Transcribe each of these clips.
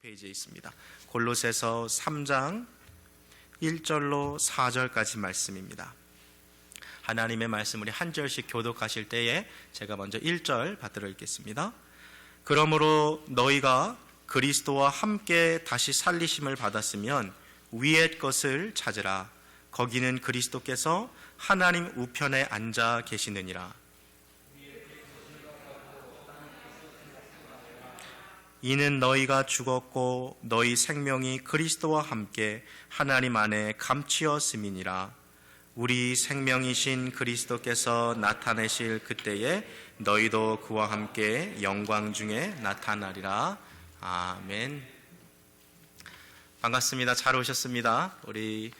페이지에 있습니다. 골로새서 3장 1절로 4절까지 말씀입니다. 하나님의 말씀 우리 한 절씩 교독하실 때에 제가 먼저 1절 받들어 읽겠습니다. 그러므로 너희가 그리스도와 함께 다시 살리심을 받았으면 위의 것을 찾으라. 거기는 그리스도께서 하나님 우편에 앉아 계시느니라. 이는 너희가 죽었고 너희 생명이 그리스도와 함께 하나님 안에 감추었음이니라. 우리 생명이신 그리스도께서 나타내실 그때에 너희도 그와 함께 영광 중에 나타나리라. 아멘. 반갑습니다. 잘 오셨습니다. 우리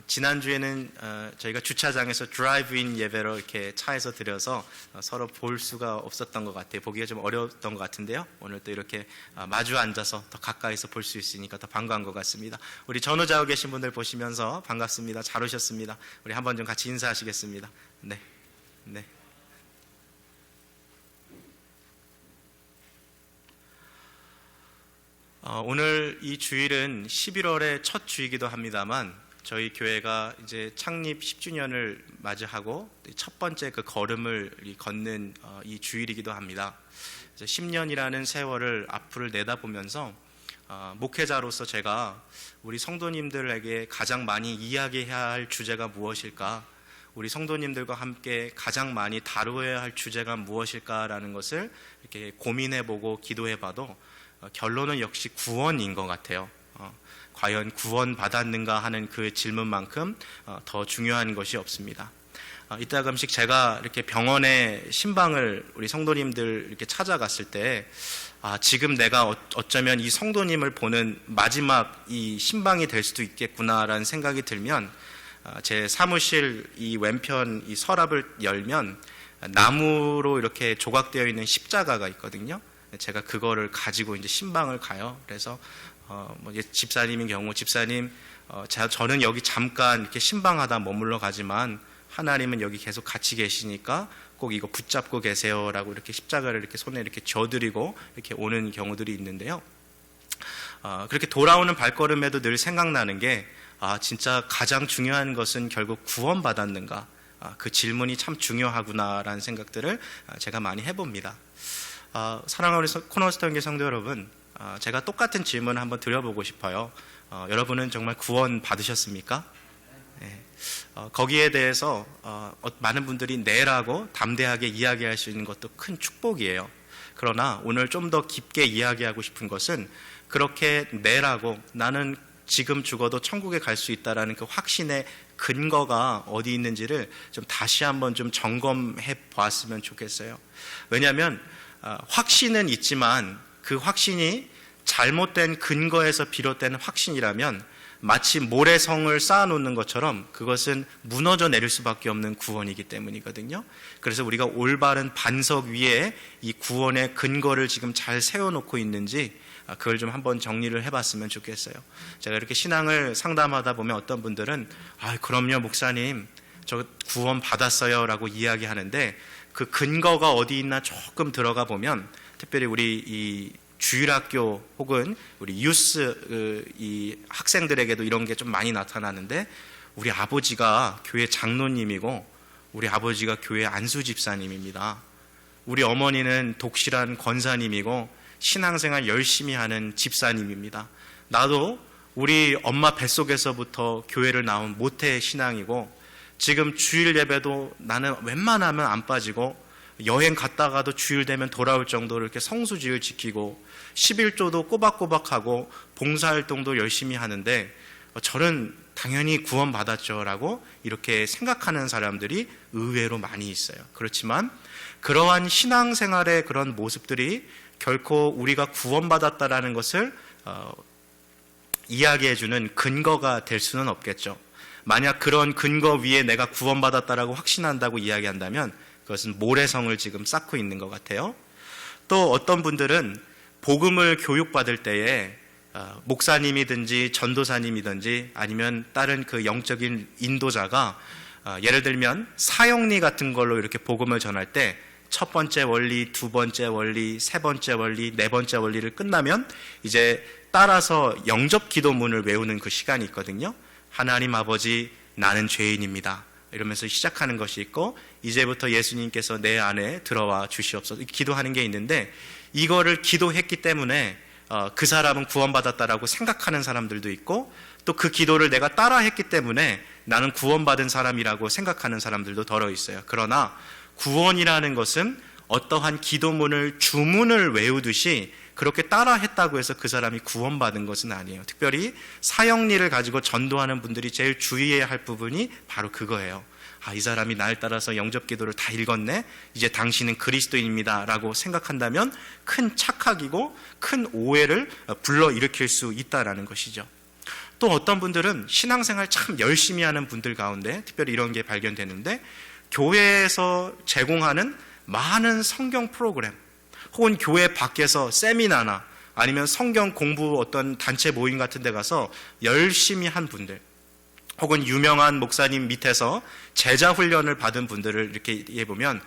지난주에는 저희가 주차장에서 드라이브인 예배로 이렇게 차에서 드려서 서로 볼 수가 없었던 것 같아요. 보기가 좀 어려웠던 것 같은데요. 오늘 또 이렇게 마주 앉아서 더 가까이서 볼 수 있으니까 더 반가운 것 같습니다. 우리 전후좌우 계신 분들 보시면서 반갑습니다. 잘 오셨습니다. 우리 한번 좀 같이 인사하시겠습니다. 네. 오늘 이 주일은 11월의 첫 주이기도 합니다만 저희 교회가 이제 창립 10주년을 맞이하고 첫 번째 그 걸음을 걷는 이 주일이기도 합니다. 10년이라는 세월을 앞을 내다보면서 목회자로서 제가 우리 성도님들에게 가장 많이 이야기해야 할 주제가 무엇일까, 우리 성도님들과 함께 가장 많이 다루어야 할 주제가 무엇일까라는 것을 이렇게 고민해보고 기도해봐도 결론은 역시 구원인 것 같아요. 과연 구원받았는가 하는 그 질문만큼 더 중요한 것이 없습니다. 이따금씩 제가 이렇게 병원에 신방을 우리 성도님들 이렇게 찾아갔을 때 지금 내가 어쩌면 이 성도님을 보는 마지막 이 신방이 될 수도 있겠구나라는 생각이 들면 제 사무실 이 왼편 이 서랍을 열면 나무로 이렇게 조각되어 있는 십자가가 있거든요. 제가 그거를 가지고 이제 신방을 가요. 그래서 집사님인 경우 집사님 저는 여기 잠깐 이렇게 신방하다 머물러 가지만 하나님은 여기 계속 같이 계시니까 꼭 이거 붙잡고 계세요라고 이렇게 십자가를 이렇게 손에 이렇게 쥐어드리고 이렇게 오는 경우들이 있는데요. 그렇게 돌아오는 발걸음에도 늘 생각나는 게 진짜 가장 중요한 것은 결국 구원받았는가, 그 질문이 참 중요하구나라는 생각들을 제가 많이 해봅니다. 사랑하는 코너스터인교 성도 여러분, 제가 똑같은 질문을 한번 드려보고 싶어요. 여러분은 정말 구원 받으셨습니까? 네. 거기에 대해서 많은 분들이 네라고 담대하게 이야기할 수 있는 것도 큰 축복이에요. 그러나 오늘 좀 더 깊게 이야기하고 싶은 것은 그렇게 네라고 나는 지금 죽어도 천국에 갈 수 있다라는 그 확신의 근거가 어디 있는지를 좀 다시 한번 좀 점검해 보았으면 좋겠어요. 왜냐하면 확신은 있지만 그 확신이 잘못된 근거에서 비롯된 확신이라면 마치 모래성을 쌓아놓는 것처럼 그것은 무너져 내릴 수밖에 없는 구원이기 때문이거든요. 그래서 우리가 올바른 반석 위에 이 구원의 근거를 지금 잘 세워놓고 있는지 그걸 좀 한번 정리를 해봤으면 좋겠어요. 제가 이렇게 신앙을 상담하다 보면 어떤 분들은 그럼요 목사님 저 구원 받았어요 라고 이야기하는데 그 근거가 어디 있나 조금 들어가 보면 특별히 우리 이 주일학교 혹은 우리 유스 이 학생들에게도 이런 게 좀 많이 나타나는데 우리 아버지가 교회 장로님이고 우리 아버지가 교회 안수 집사님입니다. 우리 어머니는 독실한 권사님이고 신앙생활 열심히 하는 집사님입니다. 나도 우리 엄마 뱃속에서부터 교회를 나온 모태 신앙이고 지금 주일 예배도 나는 웬만하면 안 빠지고 여행 갔다가도 주일 되면 돌아올 정도로 이렇게 성수지를 지키고 11조도 꼬박꼬박하고 봉사활동도 열심히 하는데 저는 당연히 구원받았죠 라고 이렇게 생각하는 사람들이 의외로 많이 있어요. 그렇지만 그러한 신앙생활의 그런 모습들이 결코 우리가 구원받았다라는 것을 이야기해주는 근거가 될 수는 없겠죠. 만약 그런 근거 위에 내가 구원받았다라고 확신한다고 이야기한다면 그것은 모래성을 지금 쌓고 있는 것 같아요. 또 어떤 분들은 복음을 교육받을 때에 목사님이든지 전도사님이든지 아니면 다른 그 영적인 인도자가 예를 들면 사형리 같은 걸로 이렇게 복음을 전할 때 첫 번째 원리, 두 번째 원리, 세 번째 원리, 네 번째 원리를 끝나면 이제 따라서 영접 기도문을 외우는 그 시간이 있거든요. 하나님 아버지, 나는 죄인입니다. 이러면서 시작하는 것이 있고, 이제부터 예수님께서 내 안에 들어와 주시옵소서, 기도하는 게 있는데, 이거를 기도했기 때문에 그 사람은 구원받았다라고 생각하는 사람들도 있고, 또 그 기도를 내가 따라했기 때문에 나는 구원받은 사람이라고 생각하는 사람들도 덜어 있어요. 그러나 구원이라는 것은 어떠한 기도문을 주문을 외우듯이 그렇게 따라했다고 해서 그 사람이 구원받은 것은 아니에요. 특별히 사형리를 가지고 전도하는 분들이 제일 주의해야 할 부분이 바로 그거예요. 이 사람이 날 따라서 영접기도를 다 읽었네, 이제 당신은 그리스도인입니다 라고 생각한다면 큰 착각이고 큰 오해를 불러일으킬 수 있다는 것이죠. 또 어떤 분들은 신앙생활 참 열심히 하는 분들 가운데 특별히 이런 게 발견되는데, 교회에서 제공하는 많은 성경 프로그램, 혹은 교회 밖에서 세미나나 아니면 성경 공부 어떤 단체 모임 같은 데 가서 열심히 한 분들, 혹은 유명한 목사님 밑에서 제자 훈련을 받은 분들을 이렇게 얘기해보면,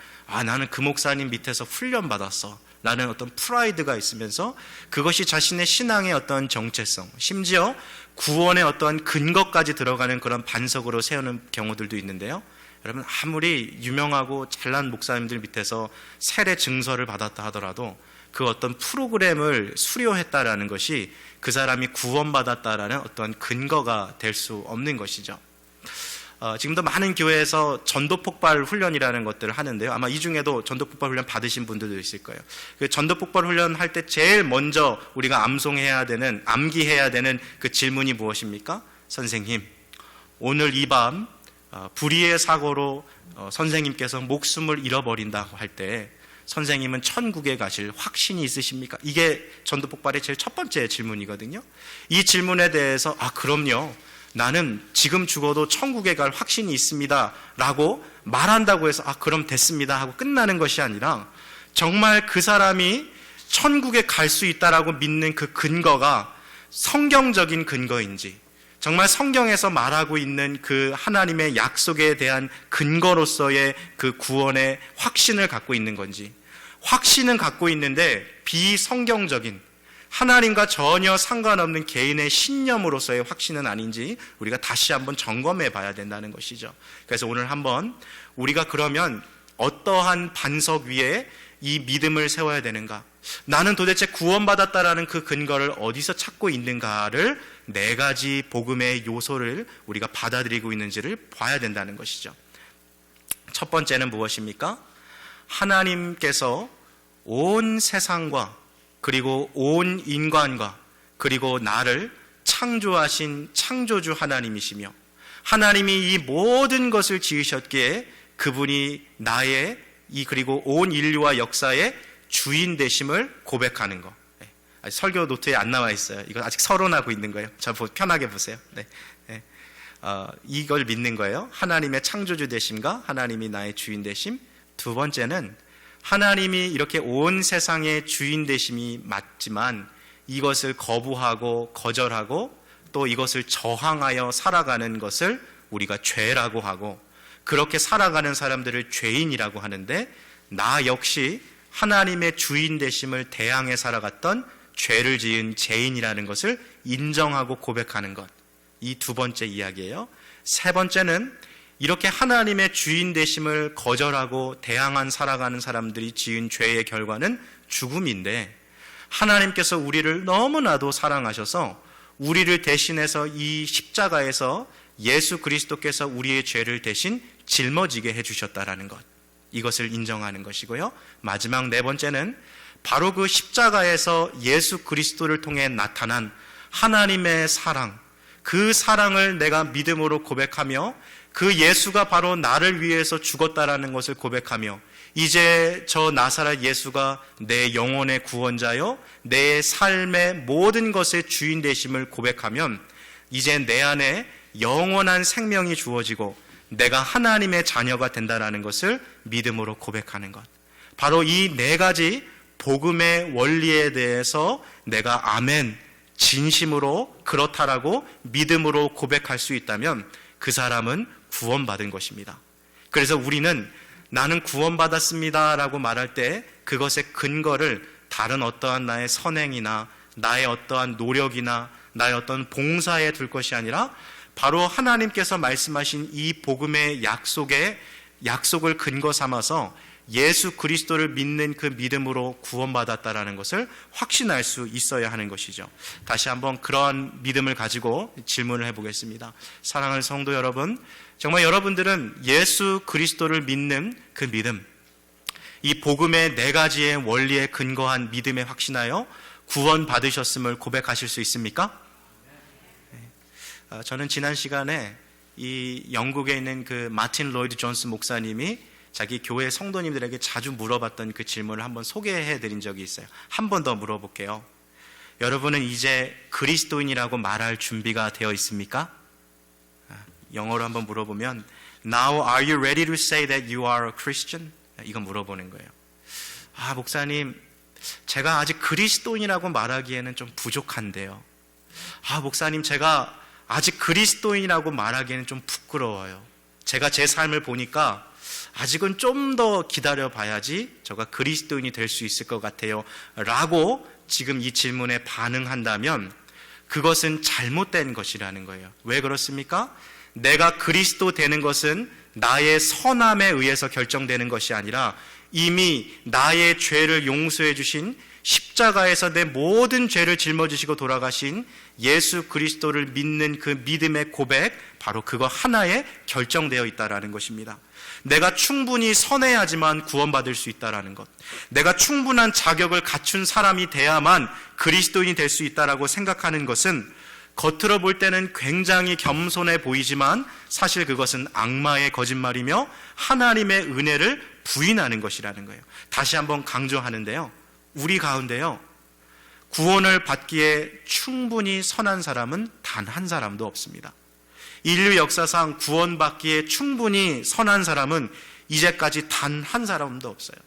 나는 그 목사님 밑에서 훈련 받았어 라는 어떤 프라이드가 있으면서 그것이 자신의 신앙의 어떤 정체성, 심지어 구원의 어떤 근거까지 들어가는 그런 반석으로 세우는 경우들도 있는데요. 여러분, 아무리 유명하고 잘난 목사님들 밑에서 세례 증서를 받았다 하더라도 그 어떤 프로그램을 수료했다라는 것이 그 사람이 구원받았다라는 어떤 근거가 될 수 없는 것이죠. 지금도 많은 교회에서 전도폭발 훈련이라는 것들을 하는데요. 아마 이 중에도 전도폭발 훈련 받으신 분들도 있을 거예요. 그 전도폭발 훈련 할 때 제일 먼저 우리가 암기해야 되는 그 질문이 무엇입니까? 선생님, 오늘 이 밤 불의의 사고로 선생님께서 목숨을 잃어버린다고 할 때 선생님은 천국에 가실 확신이 있으십니까? 이게 전도폭발의 제일 첫 번째 질문이거든요. 이 질문에 대해서 그럼요, 나는 지금 죽어도 천국에 갈 확신이 있습니다 라고 말한다고 해서 그럼 됐습니다 하고 끝나는 것이 아니라, 정말 그 사람이 천국에 갈 수 있다라고 믿는 그 근거가 성경적인 근거인지, 정말 성경에서 말하고 있는 그 하나님의 약속에 대한 근거로서의 그 구원의 확신을 갖고 있는 건지, 확신은 갖고 있는데 비성경적인 하나님과 전혀 상관없는 개인의 신념으로서의 확신은 아닌지 우리가 다시 한번 점검해 봐야 된다는 것이죠. 그래서 오늘 한번 우리가 그러면 어떠한 반석 위에 이 믿음을 세워야 되는가, 나는 도대체 구원받았다라는 그 근거를 어디서 찾고 있는가를 4가지 복음의 요소를 우리가 받아들이고 있는지를 봐야 된다는 것이죠. 첫 번째는 무엇입니까? 하나님께서 온 세상과 그리고 온 인간과 그리고 나를 창조하신 창조주 하나님이시며, 하나님이 이 모든 것을 지으셨기에 그분이 나의 그리고 온 인류와 역사의 주인 되심을 고백하는 것. 설교 노트에 안 나와 있어요. 이거 아직 서론하고 있는 거예요. 저 편하게 보세요. 이걸 믿는 거예요. 하나님의 창조주 되심과 하나님이 나의 주인 되심. 두 번째는 하나님이 이렇게 온 세상의 주인 되심이 맞지만 이것을 거부하고 거절하고 또 이것을 저항하여 살아가는 것을 우리가 죄라고 하고, 그렇게 살아가는 사람들을 죄인이라고 하는데, 나 역시 하나님의 주인 되심을 대항해 살아갔던 죄를 지은 죄인이라는 것을 인정하고 고백하는 것. 이 두 번째 이야기예요. 세 번째는 이렇게 하나님의 주인 되심을 거절하고 대항한 살아가는 사람들이 지은 죄의 결과는 죽음인데, 하나님께서 우리를 너무나도 사랑하셔서 우리를 대신해서 이 십자가에서 예수 그리스도께서 우리의 죄를 대신 짊어지게 해주셨다라는 것, 이것을 인정하는 것이고요. 마지막 4번째는 바로 그 십자가에서 예수 그리스도를 통해 나타난 하나님의 사랑, 그 사랑을 내가 믿음으로 고백하며 그 예수가 바로 나를 위해서 죽었다라는 것을 고백하며, 이제 저 나사렛 예수가 내 영혼의 구원자요 내 삶의 모든 것의 주인 되심을 고백하면 이제 내 안에 영원한 생명이 주어지고 내가 하나님의 자녀가 된다라는 것을 믿음으로 고백하는 것. 바로 이 4가지 복음의 원리에 대해서 내가 아멘, 진심으로 그렇다라고 믿음으로 고백할 수 있다면 그 사람은 구원받은 것입니다. 그래서 우리는 나는 구원받았습니다 라고 말할 때 그것의 근거를 다른 어떠한 나의 선행이나 나의 어떠한 노력이나 나의 어떤 봉사에 둘 것이 아니라 바로 하나님께서 말씀하신 이 복음의 약속을 근거 삼아서 예수 그리스도를 믿는 그 믿음으로 구원받았다라는 것을 확신할 수 있어야 하는 것이죠. 다시 한번 그런 믿음을 가지고 질문을 해보겠습니다. 사랑하는 성도 여러분, 정말 여러분들은 예수 그리스도를 믿는 그 믿음, 이 복음의 4가지의 원리에 근거한 믿음에 확신하여 구원받으셨음을 고백하실 수 있습니까? 저는 지난 시간에 이 영국에 있는 그 마틴 로이드 존스 목사님이 자기 교회 성도님들에게 자주 물어봤던 그 질문을 한번 소개해 드린 적이 있어요. 한 번 더 물어볼게요. 여러분은 이제 그리스도인이라고 말할 준비가 되어 있습니까? 영어로 한번 물어보면 Now are you ready to say that you are a Christian? 이거 물어보는 거예요. 목사님, 제가 아직 그리스도인이라고 말하기에는 좀 부족한데요. 목사님, 제가 아직 그리스도인이라고 말하기에는 좀 부끄러워요. 제가 제 삶을 보니까 아직은 좀 더 기다려 봐야지 제가 그리스도인이 될 수 있을 것 같아요 라고 지금 이 질문에 반응한다면 그것은 잘못된 것이라는 거예요. 왜 그렇습니까? 내가 그리스도 되는 것은 나의 선함에 의해서 결정되는 것이 아니라 이미 나의 죄를 용서해 주신 십자가에서 내 모든 죄를 짊어지시고 돌아가신 예수 그리스도를 믿는 그 믿음의 고백, 바로 그거 하나에 결정되어 있다라는 것입니다. 내가 충분히 선해야지만 구원받을 수 있다라는 것, 내가 충분한 자격을 갖춘 사람이 돼야만 그리스도인이 될 수 있다라고 생각하는 것은 겉으로 볼 때는 굉장히 겸손해 보이지만 사실 그것은 악마의 거짓말이며 하나님의 은혜를 부인하는 것이라는 거예요. 다시 한번 강조하는데요, 우리 가운데요, 구원을 받기에 충분히 선한 사람은 단 한 사람도 없습니다. 인류 역사상 구원받기에 충분히 선한 사람은 이제까지 단 한 사람도 없어요.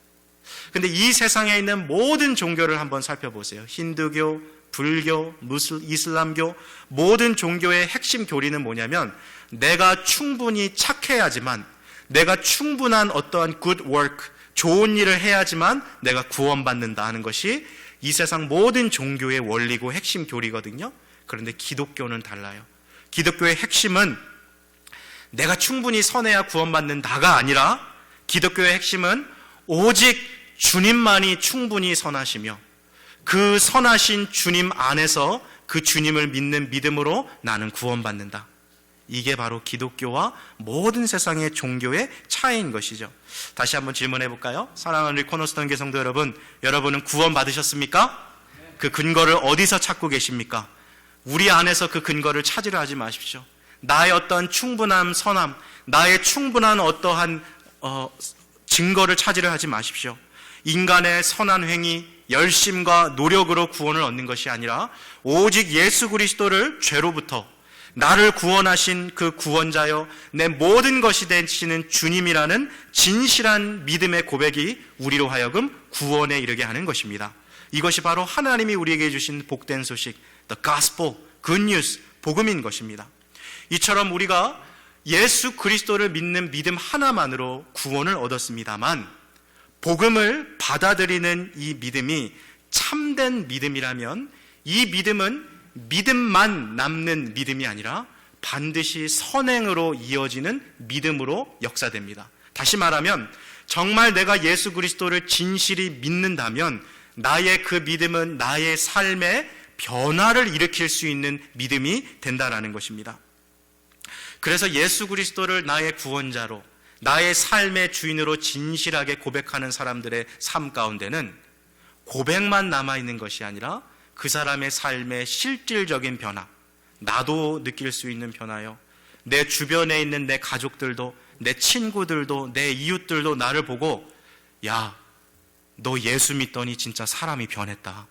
근데 이 세상에 있는 모든 종교를 한번 살펴보세요. 힌두교, 불교, 이슬람교, 모든 종교의 핵심 교리는 뭐냐면 내가 충분히 착해야지만, 내가 충분한 어떠한 good work, 좋은 일을 해야지만 내가 구원받는다 하는 것이 이 세상 모든 종교의 원리고 핵심 교리거든요. 그런데 기독교는 달라요. 기독교의 핵심은 내가 충분히 선해야 구원받는다가 아니라 기독교의 핵심은 오직 주님만이 충분히 선하시며 그 선하신 주님 안에서 그 주님을 믿는 믿음으로 나는 구원받는다. 이게 바로 기독교와 모든 세상의 종교의 차이인 것이죠. 다시 한번 질문해 볼까요? 사랑하는 우리 코너스톤 교성도 여러분, 여러분은 구원받으셨습니까? 그 근거를 어디서 찾고 계십니까? 우리 안에서 그 근거를 찾으려 하지 마십시오. 나의 어떤 충분함, 선함, 나의 충분한 어떠한 증거를 찾으려 하지 마십시오. 인간의 선한 행위, 열심과 노력으로 구원을 얻는 것이 아니라 오직 예수 그리스도를 죄로부터 나를 구원하신 그 구원자여 내 모든 것이 되시는 주님이라는 진실한 믿음의 고백이 우리로 하여금 구원에 이르게 하는 것입니다. 이것이 바로 하나님이 우리에게 주신 복된 소식, The Gospel, Good News, 복음인 것입니다. 이처럼 우리가 예수 그리스도를 믿는 믿음 하나만으로 구원을 얻었습니다만 복음을 받아들이는 이 믿음이 참된 믿음이라면 이 믿음은 믿음만 남는 믿음이 아니라 반드시 선행으로 이어지는 믿음으로 역사됩니다. 다시 말하면 정말 내가 예수 그리스도를 진실히 믿는다면 나의 그 믿음은 나의 삶에 변화를 일으킬 수 있는 믿음이 된다라는 것입니다. 그래서 예수 그리스도를 나의 구원자로, 나의 삶의 주인으로 진실하게 고백하는 사람들의 삶 가운데는 고백만 남아있는 것이 아니라 그 사람의 삶의 실질적인 변화, 나도 느낄 수 있는 변화요, 내 주변에 있는 내 가족들도, 내 친구들도, 내 이웃들도 나를 보고 야, 너 예수 믿더니 진짜 사람이 변했다,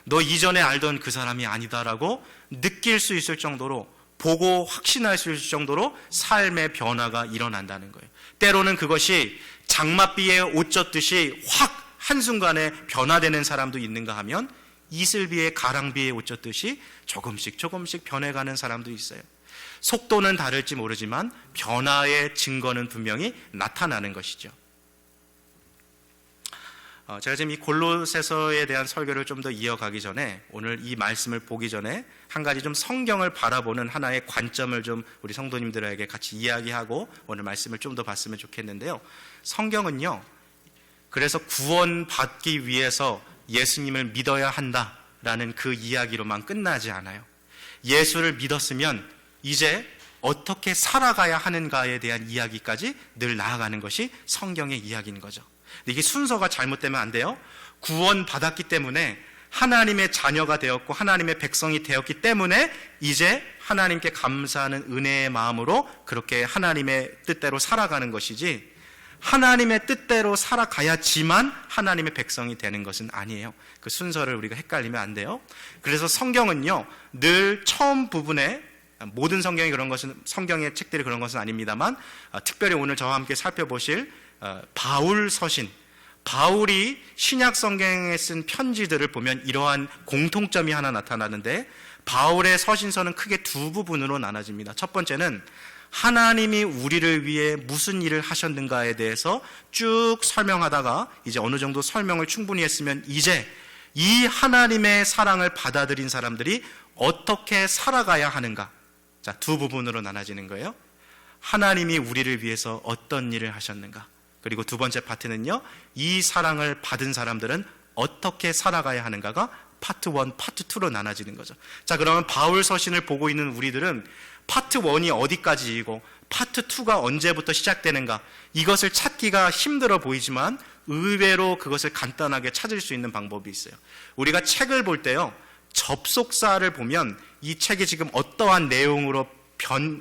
너 이전에 알던 그 사람이 아니다라고 느낄 수 있을 정도로, 보고 확신할 수 있을 정도로 삶의 변화가 일어난다는 거예요. 때로는 그것이 장맛비에 옷 젖듯이 확 한순간에 변화되는 사람도 있는가 하면 이슬비에 가랑비에 옷 젖듯이 조금씩 변해가는 사람도 있어요. 속도는 다를지 모르지만 변화의 증거는 분명히 나타나는 것이죠. 제가 지금 이 골로새서에 대한 설교를 좀 더 이어가기 전에 오늘 이 말씀을 보기 전에 한 가지 좀 성경을 바라보는 하나의 관점을 좀 우리 성도님들에게 같이 이야기하고 오늘 말씀을 좀 더 봤으면 좋겠는데요. 성경은요, 그래서 구원받기 위해서 예수님을 믿어야 한다라는 그 이야기로만 끝나지 않아요. 예수를 믿었으면 이제 어떻게 살아가야 하는가에 대한 이야기까지 늘 나아가는 것이 성경의 이야기인 거죠. 근데 이게 순서가 잘못되면 안 돼요. 구원받았기 때문에 하나님의 자녀가 되었고 하나님의 백성이 되었기 때문에 이제 하나님께 감사하는 은혜의 마음으로 그렇게 하나님의 뜻대로 살아가는 것이지, 하나님의 뜻대로 살아가야지만 하나님의 백성이 되는 것은 아니에요. 그 순서를 우리가 헷갈리면 안 돼요. 그래서 성경은요, 늘 처음 부분에, 모든 성경이 그런 것은, 성경의 책들이 그런 것은 아닙니다만, 특별히 오늘 저와 함께 살펴보실 바울 서신, 바울이 신약 성경에 쓴 편지들을 보면 이러한 공통점이 하나 나타나는데, 바울의 서신서는 크게 두 부분으로 나눠집니다. 첫 번째는 하나님이 우리를 위해 무슨 일을 하셨는가에 대해서 쭉 설명하다가 이제 어느 정도 설명을 충분히 했으면 이제 이 하나님의 사랑을 받아들인 사람들이 어떻게 살아가야 하는가. 자, 두 부분으로 나눠지는 거예요. 하나님이 우리를 위해서 어떤 일을 하셨는가. 그리고 두 번째 파트는요, 이 사랑을 받은 사람들은 어떻게 살아가야 하는가가 파트 1, 파트 2로 나눠지는 거죠. 자, 그러면 바울 서신을 보고 있는 우리들은 파트 1이 어디까지이고 파트 2가 언제부터 시작되는가, 이것을 찾기가 힘들어 보이지만 의외로 그것을 간단하게 찾을 수 있는 방법이 있어요. 우리가 책을 볼 때요, 접속사를 보면 이 책이 지금 어떠한 내용으로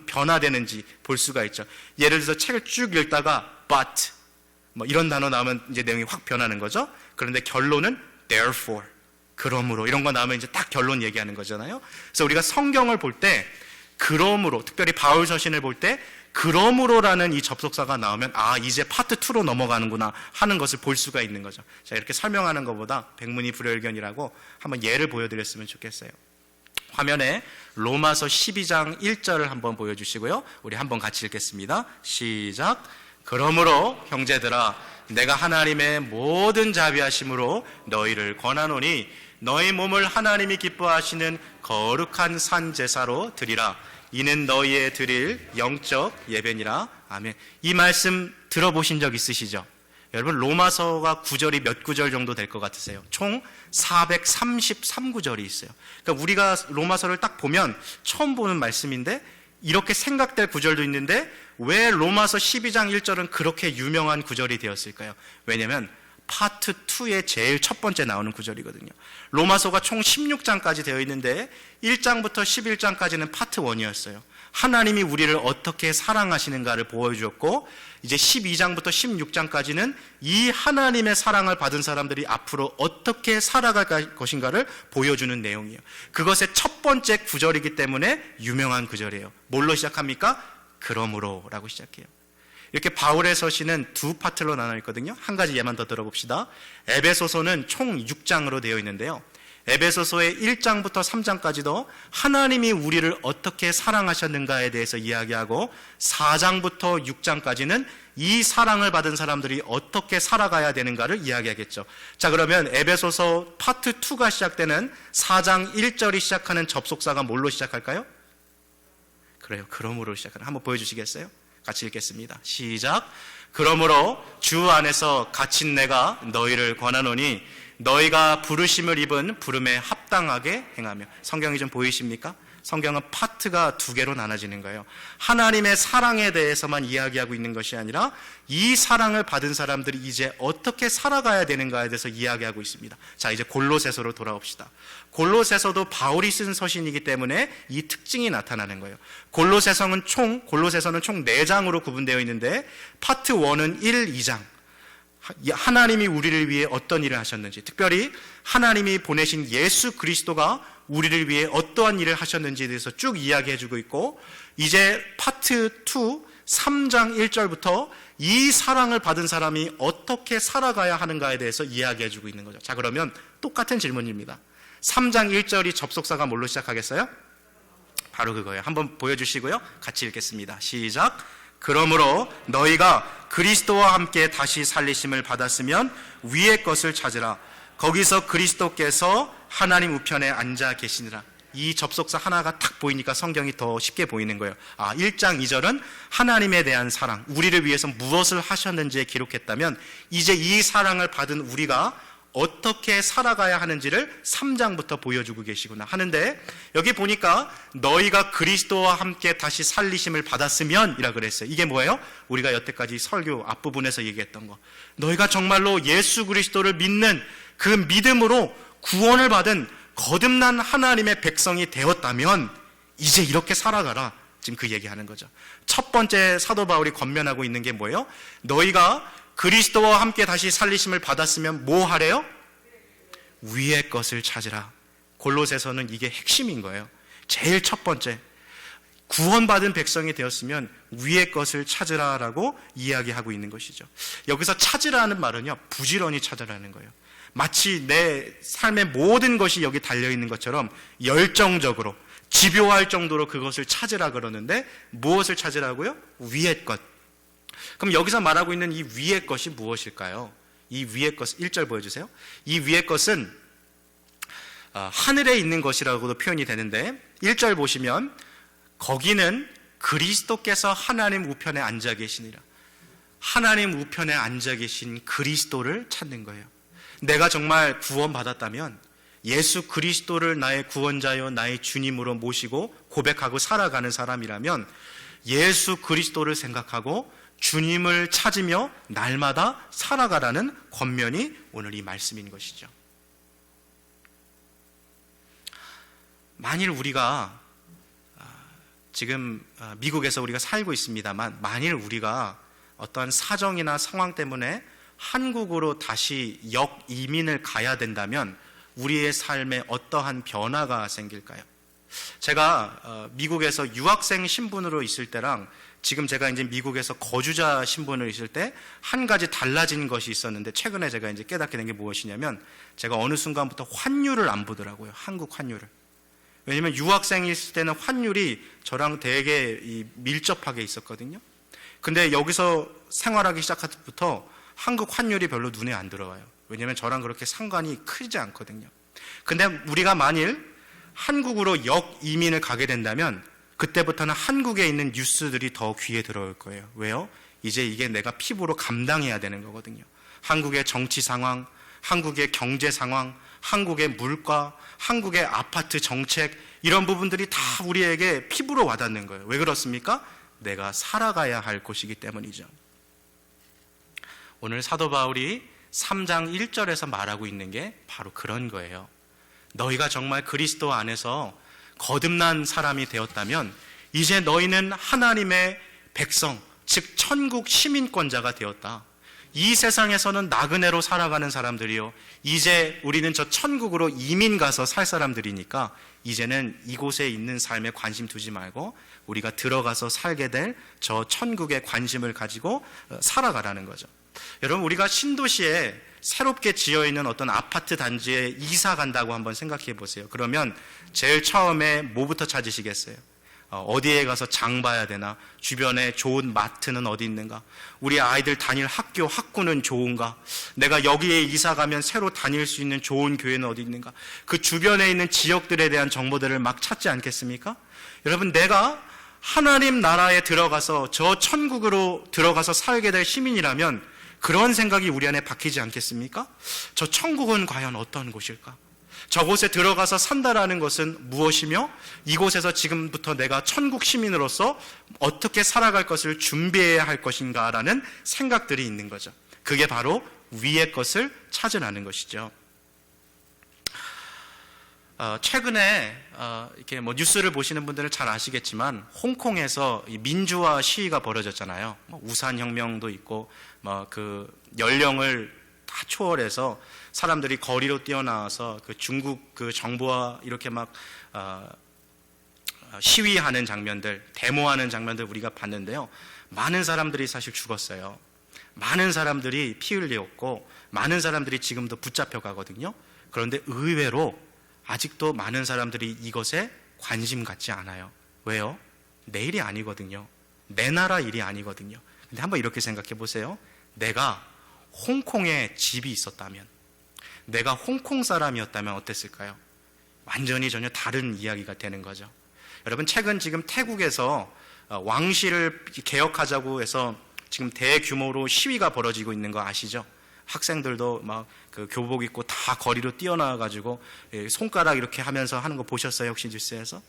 변화되는지 볼 수가 있죠. 예를 들어서 책을 쭉 읽다가 but 뭐 이런 단어 나오면 이제 내용이 확 변하는 거죠. 그런데 결론은 therefore, 그러므로, 이런 거 나오면 이제 딱 결론 얘기하는 거잖아요. 그래서 우리가 성경을 볼 때 그러므로, 특별히 바울 서신을 볼 때 그러므로라는 이 접속사가 나오면 아, 이제 파트 2로 넘어가는구나 하는 것을 볼 수가 있는 거죠. 자, 이렇게 설명하는 것보다 백문이 불여일견이라고 한번 예를 보여드렸으면 좋겠어요. 화면에 로마서 12장 1절을 한번 보여주시고요, 우리 한번 같이 읽겠습니다. 시작. 그러므로 형제들아, 내가 하나님의 모든 자비하심으로 너희를 권하노니 너희 몸을 하나님이 기뻐하시는 거룩한 산 제사로 드리라. 이는 너희의 드릴 영적 예배니라. 아멘. 이 말씀 들어보신 적 있으시죠? 여러분, 로마서가 구절이 몇 구절 정도 될 것 같으세요? 총 433구절이 있어요. 그러니까 우리가 로마서를 딱 보면 처음 보는 말씀인데 이렇게 생각될 구절도 있는데 왜 로마서 12장 1절은 그렇게 유명한 구절이 되었을까요? 왜냐하면 파트 2의 제일 첫 번째 나오는 구절이거든요. 로마서가 총 16장까지 되어 있는데 1장부터 11장까지는 파트 1이었어요. 하나님이 우리를 어떻게 사랑하시는가를 보여주었고, 이제 12장부터 16장까지는 이 하나님의 사랑을 받은 사람들이 앞으로 어떻게 살아갈 것인가를 보여주는 내용이에요. 그것의 첫 번째 구절이기 때문에 유명한 구절이에요. 뭘로 시작합니까? 그러므로라고 시작해요. 이렇게 바울의 서신은 두 파트로 나눠 있거든요. 한 가지 예만 더 들어봅시다. 에베소서는 총 6장으로 되어 있는데요, 에베소서의 1장부터 3장까지도 하나님이 우리를 어떻게 사랑하셨는가에 대해서 이야기하고, 4장부터 6장까지는 이 사랑을 받은 사람들이 어떻게 살아가야 되는가를 이야기하겠죠. 자, 그러면 에베소서 파트 2가 시작되는 4장 1절이 시작하는 접속사가 뭘로 시작할까요? 그래요, 그러므로 시작하는. 한번 보여주시겠어요? 같이 읽겠습니다. 시작. 그러므로 주 안에서 갇힌 내가 너희를 권하노니 너희가 부르심을 입은 부름에 합당하게 행하며. 성경이 좀 보이십니까? 성경은 파트가 두 개로 나눠지는 거예요. 하나님의 사랑에 대해서만 이야기하고 있는 것이 아니라 이 사랑을 받은 사람들이 이제 어떻게 살아가야 되는가에 대해서 이야기하고 있습니다. 자, 이제 골로새서로 돌아옵시다. 골로새서도 바울이 쓴 서신이기 때문에 이 특징이 나타나는 거예요. 골로새서는 총 4장으로 구분되어 있는데 파트 1은 1, 2장. 하나님이 우리를 위해 어떤 일을 하셨는지, 특별히 하나님이 보내신 예수 그리스도가 우리를 위해 어떠한 일을 하셨는지에 대해서 쭉 이야기해주고 있고, 이제 파트 2, 3장 1절부터 이 사랑을 받은 사람이 어떻게 살아가야 하는가에 대해서 이야기해주고 있는 거죠. 자, 그러면 똑같은 질문입니다. 3장 1절이 접속사가 뭘로 시작하겠어요? 바로 그거예요. 한번 보여주시고요, 같이 읽겠습니다. 시작. 그러므로 너희가 그리스도와 함께 다시 살리심을 받았으면 위의 것을 찾으라. 거기서 그리스도께서 하나님 우편에 앉아 계시니라. 이 접속사 하나가 탁 보이니까 성경이 더 쉽게 보이는 거예요. 1장 2절은 하나님에 대한 사랑, 우리를 위해서 무엇을 하셨는지에 기록했다면, 이제 이 사랑을 받은 우리가 어떻게 살아가야 하는지를 3장부터 보여주고 계시구나 하는데, 여기 보니까 너희가 그리스도와 함께 다시 살리심을 받았으면 이라 그랬어요. 이게 뭐예요? 우리가 여태까지 설교 앞부분에서 얘기했던 거, 너희가 정말로 예수 그리스도를 믿는 그 믿음으로 구원을 받은 거듭난 하나님의 백성이 되었다면 이제 이렇게 살아가라, 지금 그 얘기하는 거죠. 첫 번째 사도 바울이 권면하고 있는 게 뭐예요? 너희가 그리스도와 함께 다시 살리심을 받았으면 뭐 하래요? 위의 것을 찾으라. 골로새서는 이게 핵심인 거예요. 제일 첫 번째, 구원받은 백성이 되었으면 위의 것을 찾으라라고 이야기하고 있는 것이죠. 여기서 찾으라는 말은요, 부지런히 찾으라는 거예요. 마치 내 삶의 모든 것이 여기 달려있는 것처럼 열정적으로, 집요할 정도로 그것을 찾으라 그러는데, 무엇을 찾으라고요? 위의 것. 그럼 여기서 말하고 있는 이 위의 것이 무엇일까요? 이 위의 것, 1절 보여주세요. 이 위의 것은 하늘에 있는 것이라고도 표현이 되는데, 1절 보시면 거기는 그리스도께서 하나님 우편에 앉아 계시니라. 하나님 우편에 앉아 계신 그리스도를 찾는 거예요. 내가 정말 구원받았다면 예수 그리스도를 나의 구원자요 나의 주님으로 모시고 고백하고 살아가는 사람이라면 예수 그리스도를 생각하고 주님을 찾으며 날마다 살아가라는 권면이 오늘 이 말씀인 것이죠. 만일 우리가 지금 미국에서 우리가 살고 있습니다만, 만일 우리가 어떠한 사정이나 상황 때문에 한국으로 다시 역이민을 가야 된다면 우리의 삶에 어떠한 변화가 생길까요? 제가 미국에서 유학생 신분으로 있을 때랑 지금 제가 이제 미국에서 거주자 신분으로 있을 때 한 가지 달라진 것이 있었는데, 최근에 제가 이제 깨닫게 된 게 무엇이냐면, 제가 어느 순간부터 환율을 안 보더라고요. 한국 환율을. 왜냐면 유학생이 있을 때는 환율이 저랑 되게 밀접하게 있었거든요. 근데 여기서 생활하기 시작할 때부터 한국 환율이 별로 눈에 안 들어와요. 왜냐하면 저랑 그렇게 상관이 크지 않거든요. 근데 우리가 만일 한국으로 역이민을 가게 된다면 그때부터는 한국에 있는 뉴스들이 더 귀에 들어올 거예요. 왜요? 이제 이게 내가 피부로 감당해야 되는 거거든요. 한국의 정치 상황, 한국의 경제 상황, 한국의 물가, 한국의 아파트 정책, 이런 부분들이 다 우리에게 피부로 와닿는 거예요. 왜 그렇습니까? 내가 살아가야 할 곳이기 때문이죠. 오늘 사도 바울이 3장 1절에서 말하고 있는 게 바로 그런 거예요. 너희가 정말 그리스도 안에서 거듭난 사람이 되었다면 이제 너희는 하나님의 백성, 즉 천국 시민권자가 되었다. 이 세상에서는 나그네로 살아가는 사람들이요, 이제 우리는 저 천국으로 이민 가서 살 사람들이니까 이제는 이곳에 있는 삶에 관심 두지 말고 우리가 들어가서 살게 될 저 천국에 관심을 가지고 살아가라는 거죠. 여러분, 우리가 신도시에 새롭게 지어있는 어떤 아파트 단지에 이사 간다고 한번 생각해 보세요. 그러면 제일 처음에 뭐부터 찾으시겠어요? 어디에 가서 장 봐야 되나? 주변에 좋은 마트는 어디 있는가? 우리 아이들 다닐 학교, 학구는 좋은가? 내가 여기에 이사 가면 새로 다닐 수 있는 좋은 교회는 어디 있는가? 그 주변에 있는 지역들에 대한 정보들을 막 찾지 않겠습니까? 여러분, 내가 하나님 나라에 들어가서 저 천국으로 들어가서 살게 될 시민이라면 그런 생각이 우리 안에 박히지 않겠습니까? 저 천국은 과연 어떤 곳일까? 저곳에 들어가서 산다라는 것은 무엇이며 이곳에서 지금부터 내가 천국 시민으로서 어떻게 살아갈 것을 준비해야 할 것인가라는 생각들이 있는 거죠. 그게 바로 위의 것을 찾으라는 것이죠. 최근에 이렇게 뉴스를 보시는 분들은 잘 아시겠지만 홍콩에서 민주화 시위가 벌어졌잖아요. 우산혁명도 있고 그 연령을 다 초월해서 사람들이 거리로 뛰어나와서 그 중국 그 정부와 이렇게 막 시위하는 장면들, 데모하는 장면들 우리가 봤는데요. 많은 사람들이 사실 죽었어요. 많은 사람들이 피 흘렸고 많은 사람들이 지금도 붙잡혀 가거든요. 그런데 의외로 아직도 많은 사람들이 이것에 관심 갖지 않아요. 왜요? 내일이 아니거든요. 내 나라 일이 아니거든요. 근데 한번 이렇게 생각해 보세요. 내가 홍콩에 집이 있었다면, 내가 홍콩 사람이었다면 어땠을까요? 완전히 전혀 다른 이야기가 되는 거죠. 여러분, 최근 지금 태국에서 왕실을 개혁하자고 해서 지금 대규모로 시위가 벌어지고 있는 거 아시죠? 학생들도 막 그 교복 입고 다 거리로 뛰어나와가지고 손가락 이렇게 하면서 하는 거 보셨어요? 혹시 뉴스에서?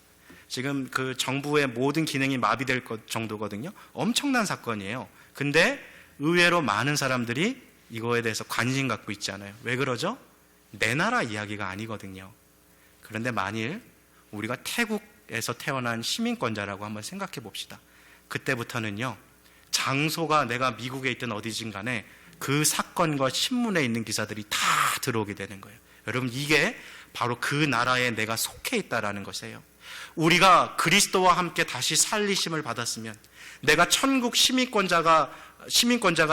지금 그 정부의 모든 기능이 마비될 것 정도거든요. 엄청난 사건이에요. 근데 의외로 많은 사람들이 이거에 대해서 관심 갖고 있지 않아요. 왜 그러죠? 내 나라 이야기가 아니거든요. 그런데 만일 우리가 태국에서 태어난 시민권자라고 한번 생각해 봅시다. 그때부터는요, 장소가 내가 미국에 있든 어디든 간에 그 사건과 신문에 있는 기사들이 다 들어오게 되는 거예요. 여러분, 이게 바로 그 나라에 내가 속해 있다라는 것이에요. 우리가 그리스도와 함께 다시 살리심을 받았으면, 내가 천국 시민권자가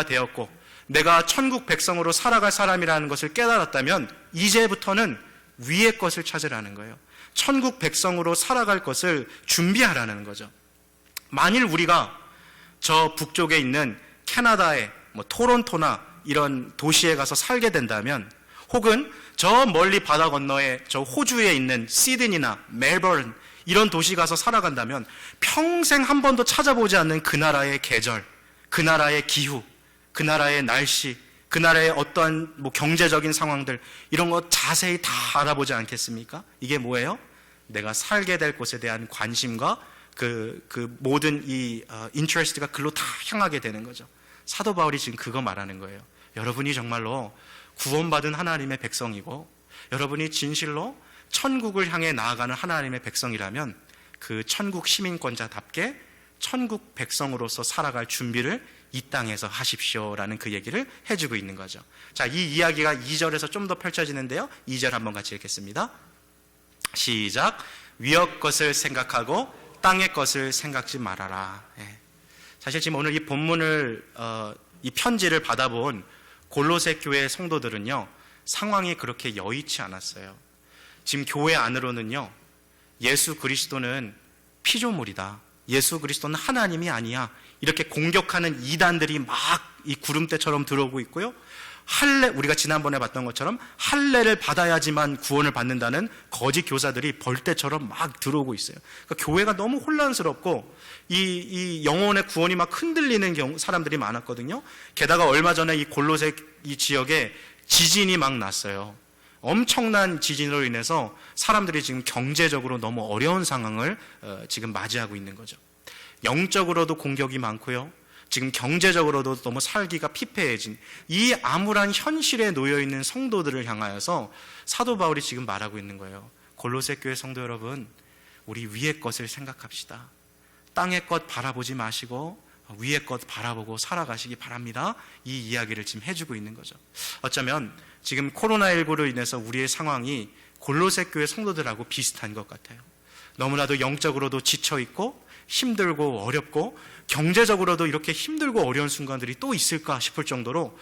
되었고, 내가 천국 백성으로 살아갈 사람이라는 것을 깨달았다면, 이제부터는 위의 것을 찾으라는 거예요. 천국 백성으로 살아갈 것을 준비하라는 거죠. 만일 우리가 저 북쪽에 있는 캐나다의 토론토나 이런 도시에 가서 살게 된다면, 혹은 저 멀리 바다 건너에 저 호주에 있는 시드니나 멜버른 이런 도시 가서 살아간다면 평생 한 번도 찾아보지 않는 그 나라의 계절, 그 나라의 기후, 그 나라의 날씨, 그 나라의 어떠한 경제적인 상황들, 이런 거 자세히 다 알아보지 않겠습니까? 이게 뭐예요? 내가 살게 될 곳에 대한 관심과 그 모든 이 인터레스트가 글로 다 향하게 되는 거죠. 사도 바울이 지금 그거 말하는 거예요. 여러분이 정말로 구원받은 하나님의 백성이고, 여러분이 진실로 천국을 향해 나아가는 하나님의 백성이라면 그 천국 시민권자답게 천국 백성으로서 살아갈 준비를 이 땅에서 하십시오라는 그 얘기를 해주고 있는 거죠. 자, 이 이야기가 2절에서 좀 더 펼쳐지는데요. 2절 한번 같이 읽겠습니다. 시작. 위의 것을 생각하고 땅의 것을 생각지 말아라. 사실 지금 오늘 이 본문을 이 편지를 받아본 골로새 교회 성도들은요, 상황이 그렇게 여의치 않았어요. 지금 교회 안으로는요, 예수 그리스도는 피조물이다, 예수 그리스도는 하나님이 아니야, 이렇게 공격하는 이단들이 막 이 구름대처럼 들어오고 있고요, 우리가 지난번에 봤던 것처럼 할례를 받아야지만 구원을 받는다는 거짓 교사들이 벌떼처럼 막 들어오고 있어요. 그러니까 교회가 너무 혼란스럽고 이 영혼의 구원이 막 흔들리는 사람들이 많았거든요. 게다가 얼마 전에 이 골로새 이 지역에 지진이 막 났어요. 엄청난 지진으로 인해서 사람들이 지금 경제적으로 너무 어려운 상황을 지금 맞이하고 있는 거죠. 영적으로도 공격이 많고요, 지금 경제적으로도 너무 살기가 피폐해진 이 암울한 현실에 놓여있는 성도들을 향하여서 사도 바울이 지금 말하고 있는 거예요. 골로새 교회 성도 여러분, 우리 위의 것을 생각합시다. 땅의 것 바라보지 마시고 위의 것 바라보고 살아가시기 바랍니다. 이 이야기를 지금 해주고 있는 거죠. 어쩌면 지금 코로나19로 인해서 우리의 상황이 골로새 교회 성도들하고 비슷한 것 같아요. 너무나도 영적으로도 지쳐있고 힘들고 어렵고 경제적으로도 이렇게 힘들고 어려운 순간들이 또 있을까 싶을 정도로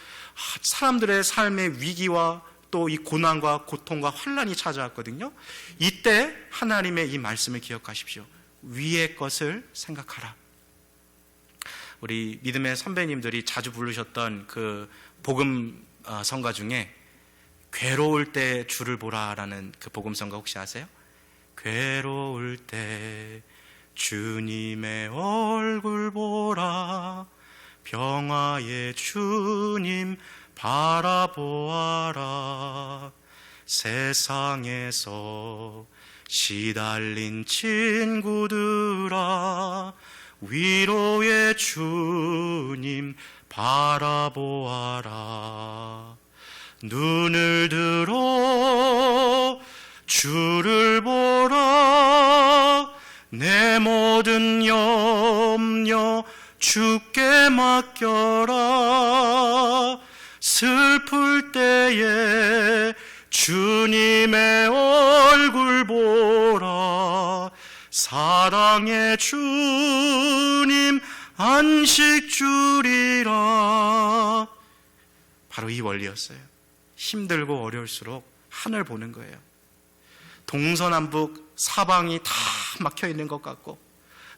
사람들의 삶의 위기와 또 이 고난과 고통과 환난이 찾아왔거든요. 이때 하나님의 이 말씀을 기억하십시오. 위의 것을 생각하라. 우리 믿음의 선배님들이 자주 부르셨던 그 복음 성가 중에 괴로울 때 주를 보라라는 그 복음 성가 혹시 아세요? 괴로울 때 주님의 얼굴 보라, 평화의 주님 바라보아라. 세상에서 시달린 친구들아, 위로의 주님 바라보아라. 눈을 들어 주를 보라, 내 모든 염려 주께 맡겨라. 슬플 때에 주님의 얼굴 보라, 사랑의 주님 안식 주리라. 바로 이 원리였어요. 힘들고 어려울수록 하늘 보는 거예요. 동서남북 사방이 다 막혀 있는 것 같고,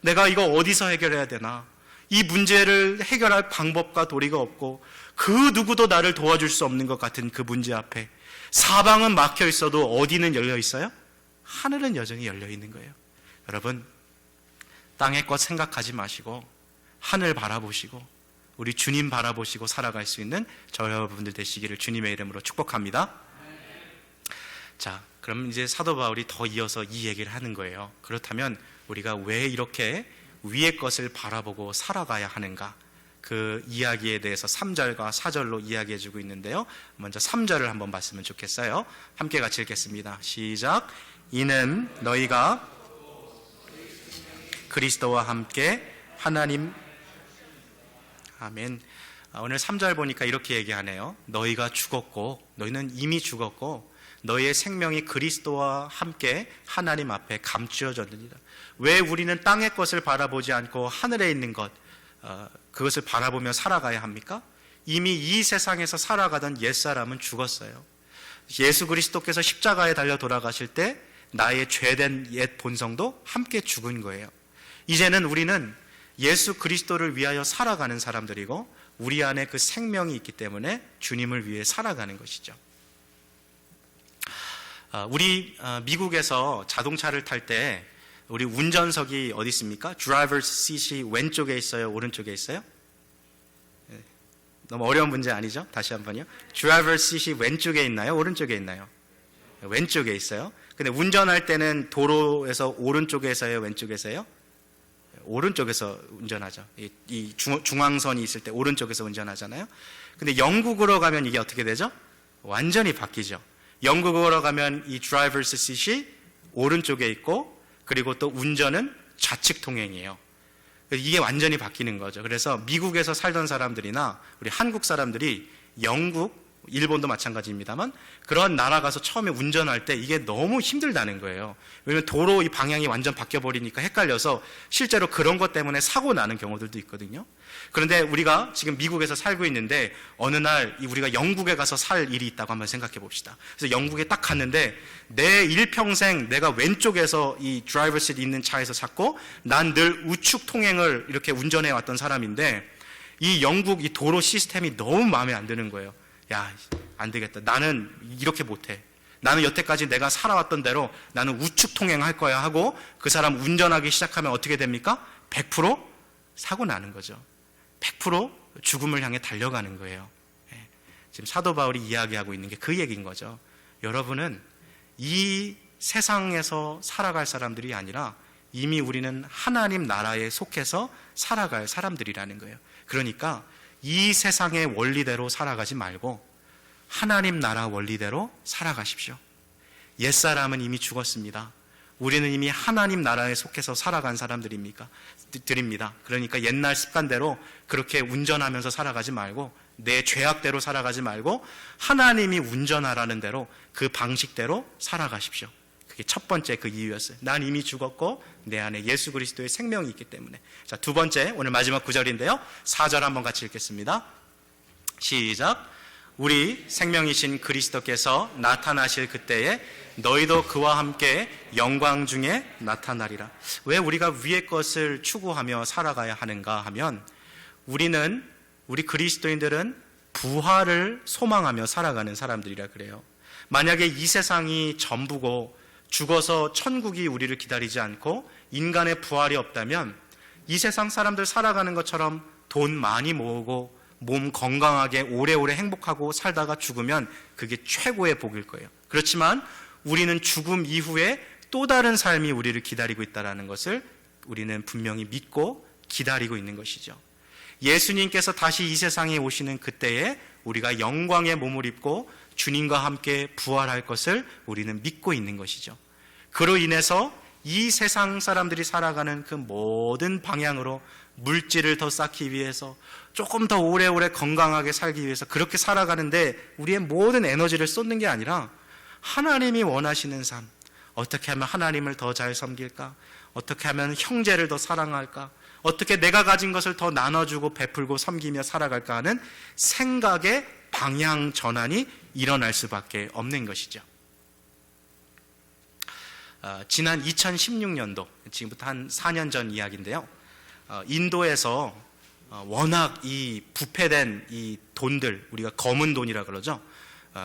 내가 이거 어디서 해결해야 되나, 이 문제를 해결할 방법과 도리가 없고 그 누구도 나를 도와줄 수 없는 것 같은 그 문제 앞에 사방은 막혀 있어도 어디는 열려 있어요? 하늘은 여전히 열려 있는 거예요. 여러분, 땅의 것 생각하지 마시고 하늘 바라보시고 우리 주님 바라보시고 살아갈 수 있는 저 여러분들 되시기를 주님의 이름으로 축복합니다. 자, 그럼 이제 사도 바울이 더 이어서 이 얘기를 하는 거예요. 그렇다면 우리가 왜 이렇게 위의 것을 바라보고 살아가야 하는가? 그 이야기에 대해서 3절과 4절로 이야기해주고 있는데요. 먼저 3절을 한번 봤으면 좋겠어요. 함께 같이 읽겠습니다. 시작. 이는 너희가 그리스도와 함께 하나님, 아멘. 오늘 3절 보니까 이렇게 얘기하네요. 너희가 죽었고, 너희는 이미 죽었고 너희의 생명이 그리스도와 함께 하나님 앞에 감추어졌느니라. 왜 우리는 땅의 것을 바라보지 않고 하늘에 있는 것, 그것을 바라보며 살아가야 합니까? 이미 이 세상에서 살아가던 옛사람은 죽었어요. 예수 그리스도께서 십자가에 달려 돌아가실 때 나의 죄된 옛 본성도 함께 죽은 거예요. 이제는 우리는 예수 그리스도를 위하여 살아가는 사람들이고 우리 안에 그 생명이 있기 때문에 주님을 위해 살아가는 것이죠. 우리 미국에서 자동차를 탈 때 우리 운전석이 어디 있습니까? 드라이버스 시트이 왼쪽에 있어요? 오른쪽에 있어요? 너무 어려운 문제 아니죠? 다시 한번요. 드라이버스 시트이 왼쪽에 있나요? 오른쪽에 있나요? 왼쪽에 있어요. 근데 운전할 때는 도로에서 오른쪽에서요? 왼쪽에서요? 오른쪽에서 운전하죠. 이 중앙선이 있을 때 오른쪽에서 운전하잖아요. 근데 영국으로 가면 이게 어떻게 되죠? 완전히 바뀌죠. 영국으로 가면 이 드라이버스 시트이 오른쪽에 있고 그리고 또 운전은 좌측 통행이에요. 이게 완전히 바뀌는 거죠. 그래서 미국에서 살던 사람들이나 우리 한국 사람들이 영국, 일본도 마찬가지입니다만 그런 나라 가서 처음에 운전할 때 이게 너무 힘들다는 거예요. 왜냐하면 도로 이 방향이 완전 바뀌어버리니까 헷갈려서 실제로 그런 것 때문에 사고 나는 경우들도 있거든요. 그런데 우리가 지금 미국에서 살고 있는데 어느 날 우리가 영국에 가서 살 일이 있다고 한번 생각해 봅시다. 그래서 영국에 딱 갔는데 내 일평생 내가 왼쪽에서 이 드라이버 시트 있는 차에서 샀고 난 늘 우측 통행을 이렇게 운전해 왔던 사람인데 이 영국 이 도로 시스템이 너무 마음에 안 드는 거예요. 야, 안 되겠다. 나는 이렇게 못해. 나는 여태까지 내가 살아왔던 대로 나는 우측 통행할 거야 하고 그 사람 운전하기 시작하면 어떻게 됩니까? 100% 사고 나는 거죠. 100% 죽음을 향해 달려가는 거예요. 지금 사도 바울이 이야기하고 있는 게 그 얘기인 거죠. 여러분은 이 세상에서 살아갈 사람들이 아니라 이미 우리는 하나님 나라에 속해서 살아갈 사람들이라는 거예요. 그러니까 이 세상의 원리대로 살아가지 말고 하나님 나라 원리대로 살아가십시오. 옛사람은 이미 죽었습니다. 우리는 이미 하나님 나라에 속해서 살아간 사람들입니다. 그러니까 옛날 습관대로 그렇게 운전하면서 살아가지 말고 내 죄악대로 살아가지 말고 하나님이 운전하라는 대로 그 방식대로 살아가십시오. 그게 첫 번째 그 이유였어요. 난 이미 죽었고 내 안에 예수 그리스도의 생명이 있기 때문에. 자, 두 번째, 오늘 마지막 9절인데요. 4절 한번 같이 읽겠습니다. 시작. 우리 생명이신 그리스도께서 나타나실 그때에 너희도 그와 함께 영광 중에 나타나리라. 왜 우리가 위의 것을 추구하며 살아가야 하는가 하면 우리 그리스도인들은 부활을 소망하며 살아가는 사람들이라 그래요. 만약에 이 세상이 전부고 죽어서 천국이 우리를 기다리지 않고 인간의 부활이 없다면 이 세상 사람들 살아가는 것처럼 돈 많이 모으고 몸 건강하게 오래오래 행복하고 살다가 죽으면 그게 최고의 복일 거예요. 그렇지만 우리는 죽음 이후에 또 다른 삶이 우리를 기다리고 있다는 것을 우리는 분명히 믿고 기다리고 있는 것이죠. 예수님께서 다시 이 세상에 오시는 그때에 우리가 영광의 몸을 입고 주님과 함께 부활할 것을 우리는 믿고 있는 것이죠. 그로 인해서 이 세상 사람들이 살아가는 그 모든 방향으로 물질을 더 쌓기 위해서 조금 더 오래오래 건강하게 살기 위해서 그렇게 살아가는데 우리의 모든 에너지를 쏟는 게 아니라 하나님이 원하시는 삶, 어떻게 하면 하나님을 더 잘 섬길까? 어떻게 하면 형제를 더 사랑할까? 어떻게 내가 가진 것을 더 나눠주고 베풀고 섬기며 살아갈까 하는 생각의 방향 전환이 일어날 수밖에 없는 것이죠. 지난 2016년도, 지금부터 한 4년 전 이야기인데요. 인도에서 워낙 이 부패된 이 돈들, 우리가 검은 돈이라 그러죠.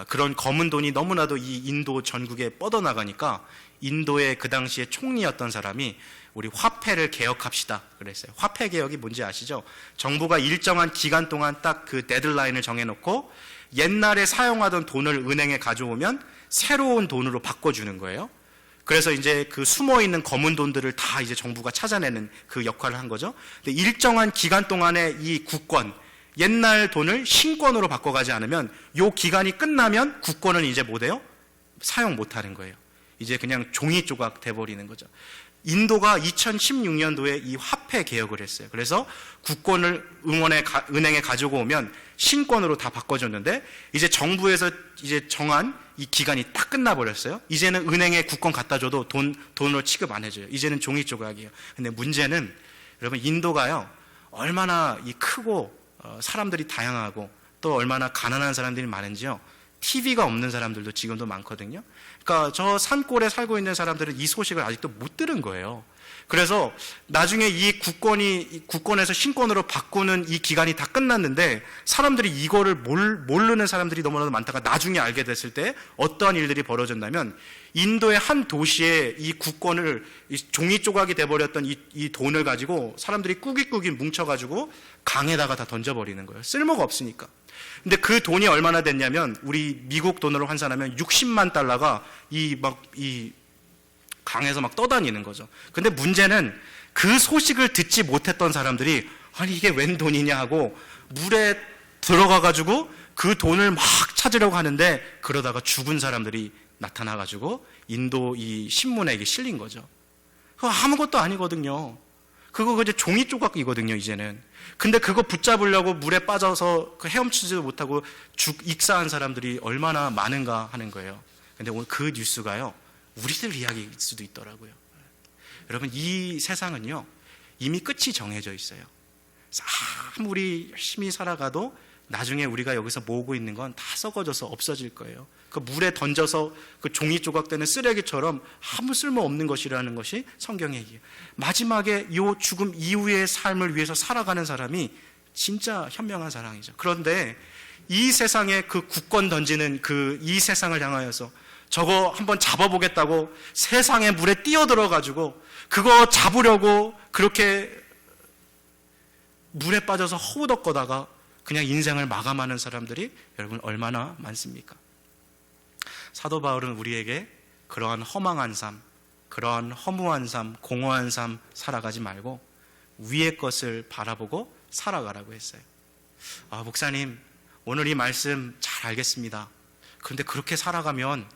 그런 검은 돈이 너무나도 이 인도 전국에 뻗어나가니까 인도의 그 당시에 총리였던 사람이 우리 화폐를 개혁합시다 그랬어요. 화폐 개혁이 뭔지 아시죠? 정부가 일정한 기간 동안 딱 그 데드라인을 정해놓고 옛날에 사용하던 돈을 은행에 가져오면 새로운 돈으로 바꿔주는 거예요. 그래서 이제 그 숨어있는 검은 돈들을 다 이제 정부가 찾아내는 그 역할을 한 거죠. 근데 일정한 기간 동안에 이 국권, 옛날 돈을 신권으로 바꿔가지 않으면 요 기간이 끝나면 국권은 이제 뭐 돼요? 사용 못하는 거예요. 이제 그냥 종이 조각 돼버리는 거죠. 인도가 2016년도에 이 화폐 개혁을 했어요. 그래서 국권을 은행에 가지고 오면 신권으로 다 바꿔줬는데 이제 정부에서 이제 정한 이 기간이 딱 끝나버렸어요. 이제는 은행에 국권 갖다 줘도 돈으로 취급 안 해줘요. 이제는 종이 조각이에요. 근데 문제는 여러분 인도가요 얼마나 이 크고 사람들이 다양하고 또 얼마나 가난한 사람들이 많은지요. TV가 없는 사람들도 지금도 많거든요. 그러니까 저 산골에 살고 있는 사람들은 이 소식을 아직도 못 들은 거예요. 그래서 나중에 이 국권에서 신권으로 바꾸는 이 기간이 다 끝났는데 사람들이 이거를 모르는 사람들이 너무나도 많다가 나중에 알게 됐을 때 어떠한 일들이 벌어졌냐면 인도의 한 도시에 이 국권을 종이 조각이 돼버렸던 이 돈을 가지고 사람들이 꾸깃꾸깃 뭉쳐가지고 강에다가 다 던져버리는 거예요. 쓸모가 없으니까. 근데 그 돈이 얼마나 됐냐면 우리 미국 돈으로 환산하면 60만 달러가 이 강에서 막 떠다니는 거죠. 근데 문제는 그 소식을 듣지 못했던 사람들이 아니 이게 웬 돈이냐 하고 물에 들어가가지고 그 돈을 막 찾으려고 하는데 그러다가 죽은 사람들이 나타나가지고 인도 이 신문에 이게 실린 거죠. 그거 아무것도 아니거든요. 그거 이제 종이 조각이거든요, 이제는. 근데 그거 붙잡으려고 물에 빠져서 그 헤엄치지도 못하고 익사한 사람들이 얼마나 많은가 하는 거예요. 근데 오늘 그 뉴스가요, 우리들 이야기일 수도 있더라고요. 여러분, 이 세상은요, 이미 끝이 정해져 있어요. 아무리 열심히 살아가도 나중에 우리가 여기서 모으고 있는 건 다 썩어져서 없어질 거예요. 그 물에 던져서 그 종이 조각되는 쓰레기처럼 아무 쓸모 없는 것이라는 것이 성경의 얘기예요. 마지막에 이 죽음 이후의 삶을 위해서 살아가는 사람이 진짜 현명한 사람이죠. 그런데 이 세상에 그 국권 던지는 이 세상을 향하여서 저거 한번 잡아보겠다고 세상의 물에 뛰어들어가지고 그거 잡으려고 그렇게 물에 빠져서 허우덕거다가 그냥 인생을 마감하는 사람들이 여러분 얼마나 많습니까? 사도 바울은 우리에게 그러한 허망한 삶, 그러한 허무한 삶, 공허한 삶 살아가지 말고 위의 것을 바라보고 살아가라고 했어요. 목사님, 오늘 이 말씀 잘 알겠습니다. 그런데 그렇게 살아가면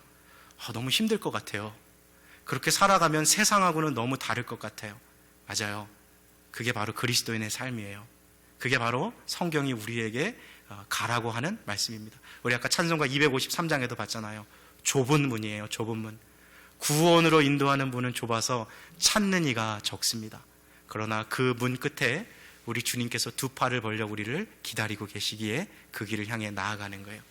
너무 힘들 것 같아요. 그렇게 살아가면 세상하고는 너무 다를 것 같아요. 맞아요. 그게 바로 그리스도인의 삶이에요. 그게 바로 성경이 우리에게 가라고 하는 말씀입니다. 우리 아까 찬송가 253장에도 봤잖아요. 좁은 문이에요. 좁은 문. 구원으로 인도하는 문은 좁아서 찾는 이가 적습니다. 그러나 그 문 끝에 우리 주님께서 두 팔을 벌려 우리를 기다리고 계시기에 그 길을 향해 나아가는 거예요.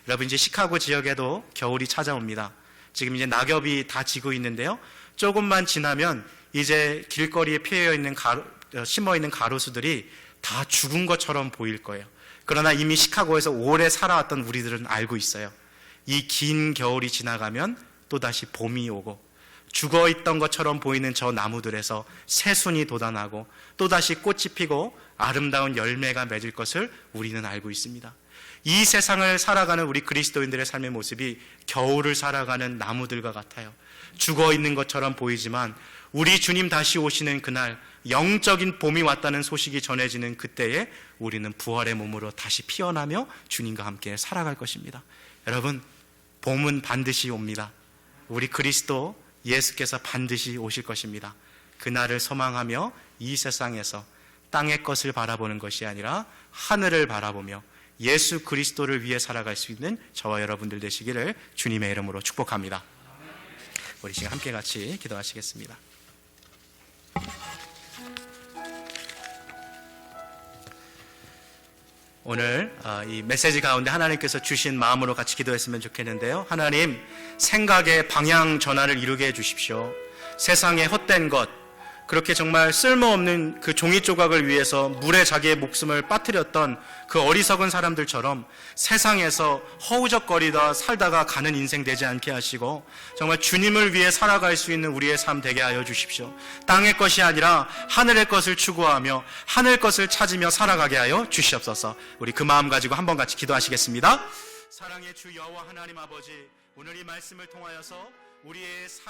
여러분, 이제 시카고 지역에도 겨울이 찾아옵니다. 지금 이제 낙엽이 다 지고 있는데요. 조금만 지나면 이제 길거리에 심어 있는 가로수들이 다 죽은 것처럼 보일 거예요. 그러나 이미 시카고에서 오래 살아왔던 우리들은 알고 있어요. 이 긴 겨울이 지나가면 또다시 봄이 오고 죽어있던 것처럼 보이는 저 나무들에서 새순이 돋아나고 또다시 꽃이 피고 아름다운 열매가 맺을 것을 우리는 알고 있습니다. 이 세상을 살아가는 우리 그리스도인들의 삶의 모습이 겨울을 살아가는 나무들과 같아요. 죽어있는 것처럼 보이지만 우리 주님 다시 오시는 그날 영적인 봄이 왔다는 소식이 전해지는 그때에 우리는 부활의 몸으로 다시 피어나며 주님과 함께 살아갈 것입니다. 여러분, 봄은 반드시 옵니다. 우리 그리스도 예수께서 반드시 오실 것입니다. 그날을 소망하며 이 세상에서 땅의 것을 바라보는 것이 아니라 하늘을 바라보며 예수 그리스도를 위해 살아갈 수 있는 저와 여러분들 되시기를 주님의 이름으로 축복합니다. 우리 지금 함께 같이 기도하시겠습니다. 오늘 이 메시지 가운데 하나님께서 주신 마음으로 같이 기도했으면 좋겠는데요. 하나님, 생각의 방향 전환을 이루게 해주십시오. 세상의 헛된 것, 그렇게 정말 쓸모없는 그 종이 조각을 위해서 물에 자기의 목숨을 빠뜨렸던 그 어리석은 사람들처럼 세상에서 허우적거리다 살다가 가는 인생 되지 않게 하시고 정말 주님을 위해 살아갈 수 있는 우리의 삶 되게 하여 주십시오. 땅의 것이 아니라 하늘의 것을 추구하며 하늘 것을 찾으며 살아가게 하여 주시옵소서. 우리 그 마음 가지고 한번 같이 기도하시겠습니다. 사랑의 주 여호와 하나님 아버지, 오늘 이 말씀을 통하여서 우리의 삶